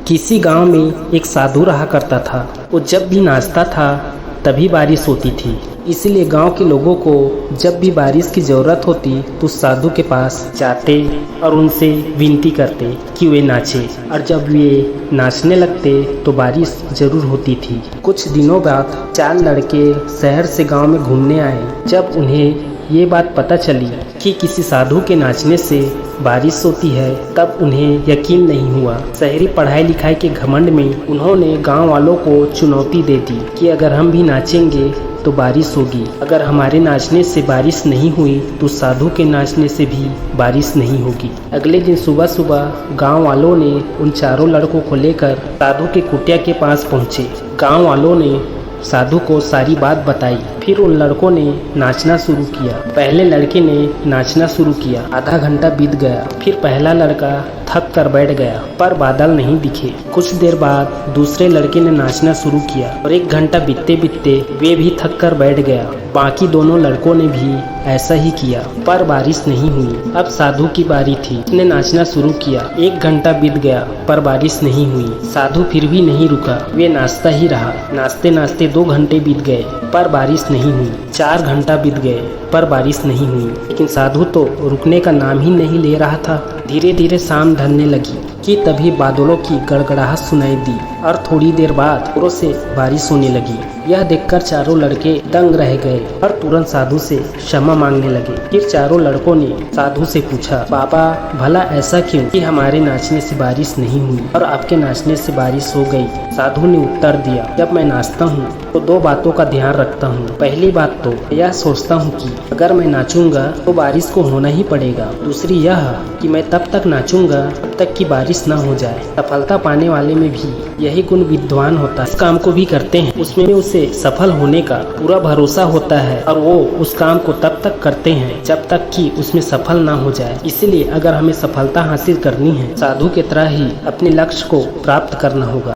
किसी गांव में एक साधु रहा करता था। वो जब भी नाचता था तभी बारिश होती थी। इसलिए गांव के लोगों को जब भी बारिश की ज़रूरत होती तो साधु के पास जाते और उनसे विनती करते कि वे नाचे, और जब वे नाचने लगते तो बारिश ज़रूर होती थी। कुछ दिनों बाद 4 लड़के शहर से गांव में घूमने आए। जब उन्हें ये बात पता चली कि किसी साधु के नाचने से बारिश होती है तब उन्हें यकीन नहीं हुआ। शहरी पढ़ाई लिखाई के घमंड में उन्होंने गांव वालों को चुनौती दे दी कि अगर हम भी नाचेंगे तो बारिश होगी, अगर हमारे नाचने से बारिश नहीं हुई तो साधु के नाचने से भी बारिश नहीं होगी। अगले दिन सुबह सुबह गांव वालों ने उन चारों लड़कों को लेकर साधु के कुटिया के पास पहुंचे। गांव वालों ने साधु को सारी बात बताई। फिर उन लड़कों ने नाचना शुरू किया। पहले लड़के ने नाचना शुरू किया। आधा घंटा बीत गया। फिर पहला लड़का थक कर बैठ गया, पर बादल नहीं दिखे। कुछ देर बाद दूसरे लड़के ने नाचना शुरू किया और 1 घंटा बीतते बीतते वे भी थक कर बैठ गया। बाकी दोनों लड़कों ने भी ऐसा ही किया, पर बारिश नहीं हुई। अब साधु की बारी थी। उसने नाचना शुरू किया। 1 घंटा बीत गया, पर बारिश नहीं हुई। साधु फिर भी नहीं रुका, वे नाचता ही रहा। नाचते नाचते 2 घंटे बीत गए, पर बारिश नहीं हुई। 4 घंटा बीत गए, पर बारिश नहीं हुई। लेकिन साधु तो रुकने का नाम ही नहीं ले रहा था। धीरे धीरे शाम ढलने लगी कि तभी बादलों की गड़गड़ाहट सुनाई दी और थोड़ी देर बाद जोरों से बारिश होने लगी। यह देखकर चारों लड़के दंग रह गए और तुरंत साधु से क्षमा मांगने लगे। फिर चारों लड़कों ने साधु से पूछा, बाबा भला ऐसा क्यों कि हमारे नाचने से बारिश नहीं हुई और आपके नाचने से बारिश हो गई? साधु ने उत्तर दिया, जब मैं नाचता हूँ तो 2 बातों का ध्यान रखता हूँ। पहली बात तो यह सोचता हूँ कि अगर मैं नाचूंगा तो बारिश को होना ही पड़ेगा। दूसरी यह कि मैं तब तक नाचूंगा तब तक कि बारिश न हो जाए। सफलता पाने वाले में भी यही गुण विद्वान होता है। इस काम को भी करते हैं, उसमें उसे सफल होने का पूरा भरोसा होता है और वो उस काम को तब तक करते हैं जब तक कि उसमें सफल ना हो जाए। इसलिए अगर हमें सफलता हासिल करनी है, साधु की तरह ही अपने लक्ष्य को प्राप्त करना होगा।